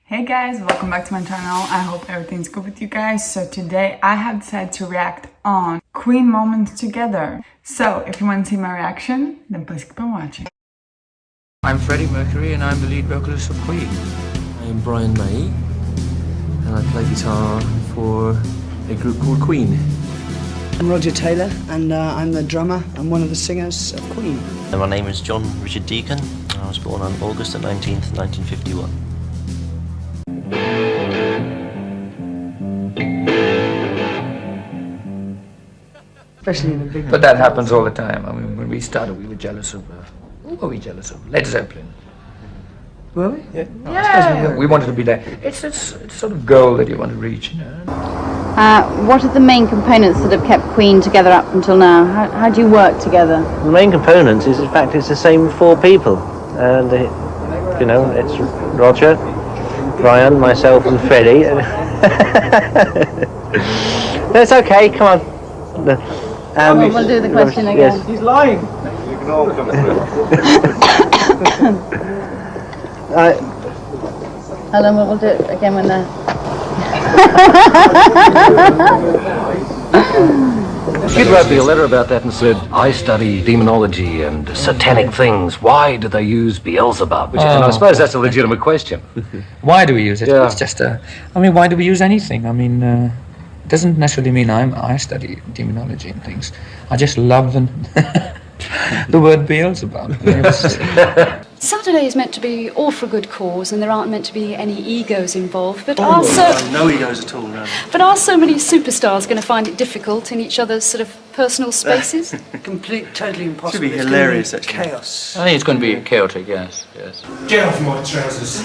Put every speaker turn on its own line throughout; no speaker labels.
Hey guys, welcome back to my channel. I hope everything's good with you guys. So today I have decided to react on Queen moments together. So if you want to see my reaction, then please keep on watching.
I'm Freddie Mercury and I'm the lead vocalist of Queen.
I'm Brian May and I play guitar for a group called Queen.
I'm Roger Taylor and I'm the drummer and one of the singers of Queen.
And my name is John Richard Deacon. I was born on August the 19th, 1951.
Especially in the big
But that happens all the time. I mean, when we started, we were jealous of, who were we jealous of? Led Zeppelin.
Were we?
Yeah. We wanted to be there. It's sort of goal that you want to reach, you know.
What are the main components that have kept Queen together up until now? How do you work together?
The main components is, in fact, it's the same four people. And, you know, it's Roger, Brian, myself and Freddie. That's okay, come on.
We'll do the question again.
Yes.
He's lying.
You can all come
Helen, we'll do it again when they're...
She wrote me a letter about that and said, I study demonology and satanic things. Why do they use Beelzebub? And I suppose that's a legitimate question.
Why do we use it?
Yeah.
It's just I mean, why do we use anything? I mean, it doesn't necessarily mean I study demonology and things. I just love the word Beelzebub.
Saturday is meant to be all for a good cause, and there aren't meant to be any egos involved. But
no egos at all, no.
But are so many superstars going to find it difficult in each other's sort of personal spaces?
Totally impossible.
Should be hilarious, actually.
Chaos.
I think it's going to be chaotic, yes.
Get off my trousers.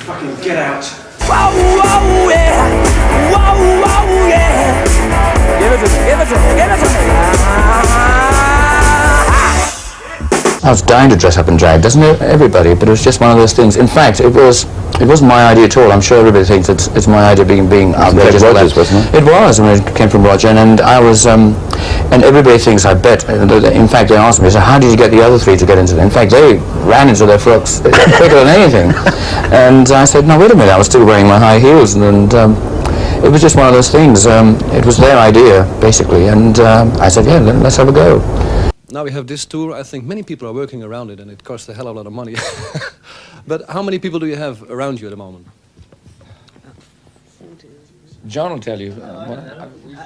Fucking get out.
Wow, wow, yeah. Wow, wow, yeah. Give it to me, give it to me, give it to me.
I was dying to dress up in drag, doesn't everybody? But it was just one of those things. In fact, it wasn't my idea at all. I'm sure everybody thinks it's my idea being outrageous. Rogers, wasn't it? It was. I mean, it came from Roger, and I was, and everybody thinks, I bet. In fact, they asked me, so how did you get the other three to get into it? In fact, they ran into their frocks quicker than anything. And I said, no, wait a minute. I was still wearing my high heels, and it was just one of those things. It was their idea, basically, and I said, yeah, let's have a go.
Now we have this tour. I think many people are working around it and it costs a hell of a lot of money. But how many people do you have around you at the moment?
John will tell you.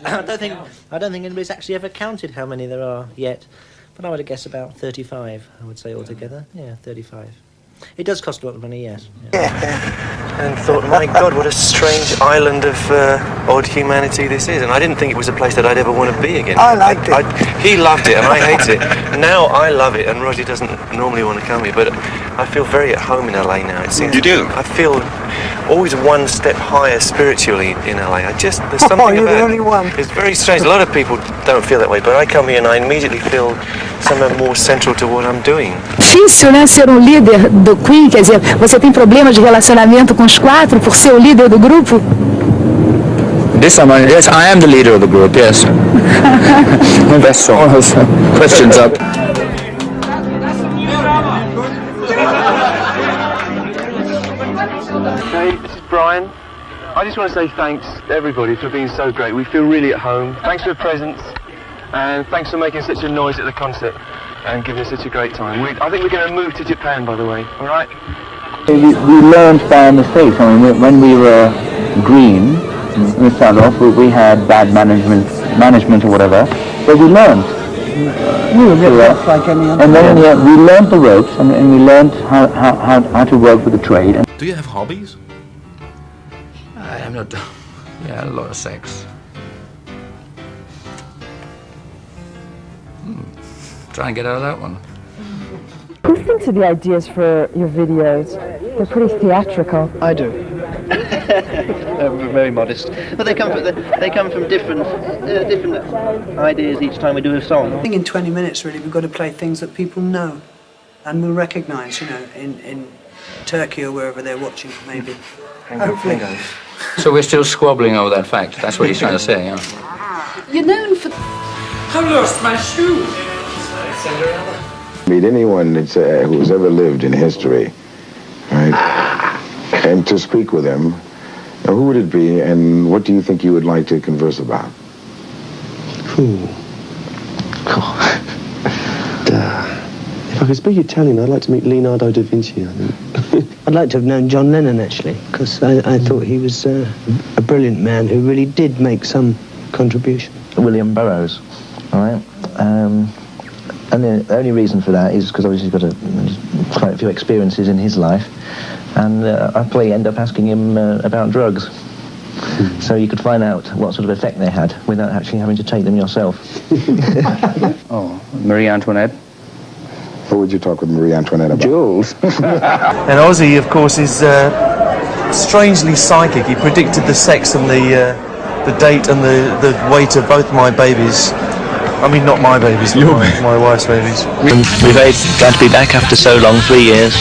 I don't think anybody's actually ever counted how many there are yet. But I would guess about 35, I would say altogether. Yeah, 35. It does cost a lot of money, yes.
And thought, my God, what a strange island of odd humanity this is. And I didn't think it was a place that I'd ever want to be again.
I liked it.
He loved it and I hate it. Now I love it and Roger doesn't normally want to come here, but I feel very at home in LA now. It seems.
You do?
I feel always one step higher spiritually in LA. There's something
you're
about
the only one.
It's very strange. A lot of people don't feel that way, but I come here and I immediately feel somewhere more central to what I'm doing.
Difícil, né, ser líder do Queen, quer dizer, você tem problema de relacionamento com os quatro por ser o líder do grupo?
Yes, I am the leader of the group, yes. That's all those questions up.
Hey, this is Brian. I just want to say thanks to everybody for being so great. We feel really at home. Thanks for the presents, and thanks for making such a noise at the concert and giving us such a great time. I think we're going to move to Japan, by the way, all right?
We learned by mistake. I mean, when we were green, we started off, we had bad management or whatever, but we learned.
Like any other.
And then we learned the ropes, and we learned how to work with the trade.
Do you have hobbies?
I am not. Yeah, a lot of sex. Try and get out of that one.
Who thinks of the ideas for your videos? They're pretty theatrical.
I do.
Very modest. But they come from different ideas each time we do a song.
I think in 20 minutes, really, we've got to play things that people know and will recognise, you know, in Turkey or wherever they're watching, maybe. Hopefully.
So we're still squabbling over that fact. That's what he's trying to say, yeah.
You're known for...
I lost my shoe.
Meet anyone that's who's ever lived in history, right? and to speak with him, who would it be, and what do you think you would like to converse about?
If I could speak Italian, I'd like to meet Leonardo da Vinci, I think.
I'd like to have known John Lennon, actually, because I thought he was a brilliant man who really did make some contribution.
William Burroughs, all right? And the only reason for that is because obviously he's got quite a few experiences in his life, and I probably end up asking him about drugs. So you could find out what sort of effect they had without actually having to take them yourself.
Oh, Marie Antoinette.
What would you talk with Marie Antoinette about?
Jules.
And Ozzy, of course, is strangely psychic. He predicted the sex and the date and the weight of both my babies. I mean, not my babies, but my wife's babies.
We're very glad to be back after so long, 3 years.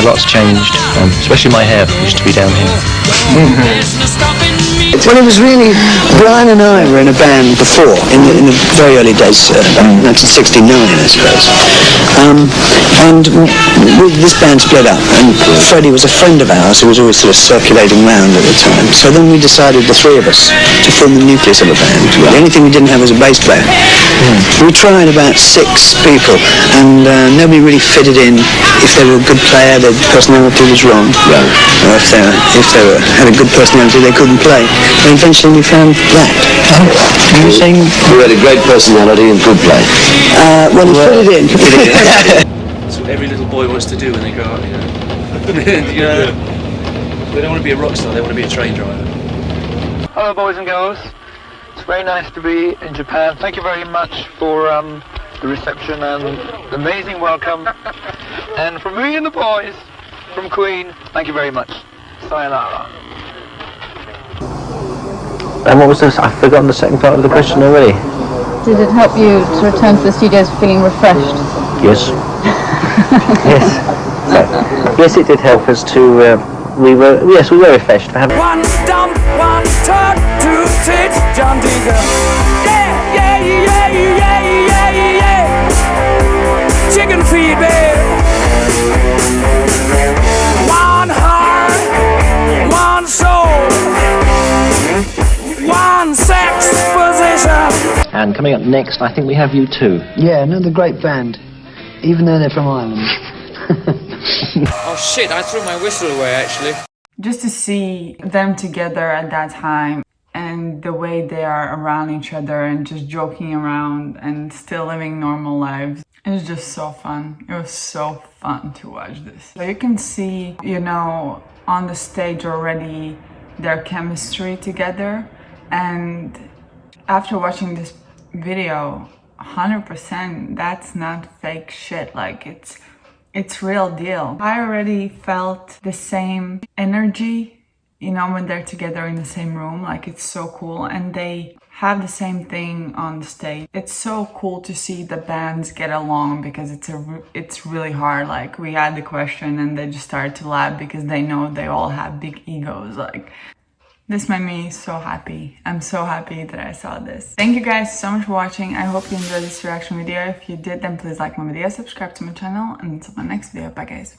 Lots changed, especially my hair used to be down here.
Well, it was really, Brian and I were in a band before, in the very early days, about 1969, I suppose. And this band split up, and Freddie was a friend of ours who was always sort of circulating around at the time. So then we decided, the three of us, to form the nucleus of a band. The only thing we didn't have was a bass player. We tried about 6 people, and nobody really fitted in. If they were a good player, their personality was wrong. Or if they had a good personality, they couldn't play. And eventually we found that.
Are you saying you had a great personality and could play?
Well, he fit it in.
That's what every little boy wants to do when they grow up, you know. You know, they don't want to be a rock star, they want to be a train driver.
Hello, boys and girls. It's very nice to be in Japan. Thank you very much for the reception and the amazing welcome. And from me and the boys, from Queen, thank you very much. Sayonara.
And what was this? I've forgotten the second part of the question already.
Did it help you to return to the studios feeling refreshed?
Yes. Yes. Yes, it did help us to. We were refreshed for having.
One stump, one turn, 2 tits, John Digger. Yeah, yeah, yeah, yeah, yeah, yeah. Chicken feed, babe. One heart, one soul, one sex position.
And coming up next, I think we have U2.
Yeah, another great band, even though they're from Ireland.
Oh shit, I threw my whistle away actually.
Just to see them together at that time and the way they are around each other and just joking around and still living normal lives. It was just so fun. It was so fun to watch this. So you can see, you know, on the stage already their chemistry together. And after watching this video, 100%, that's not fake shit. Like, it's real deal. I already felt the same energy, you know, when they're together in the same room. Like, it's so cool. And they have the same thing on the stage. It's so cool to see the bands get along, because it's really hard. Like, we had the question and they just started to laugh because they know they all have big egos. Like, this made me so happy. I'm so happy that I saw this. Thank you guys so much for watching. I hope you enjoyed this reaction video. If you did, then please like my video, subscribe to my channel, and until my next video. Bye guys.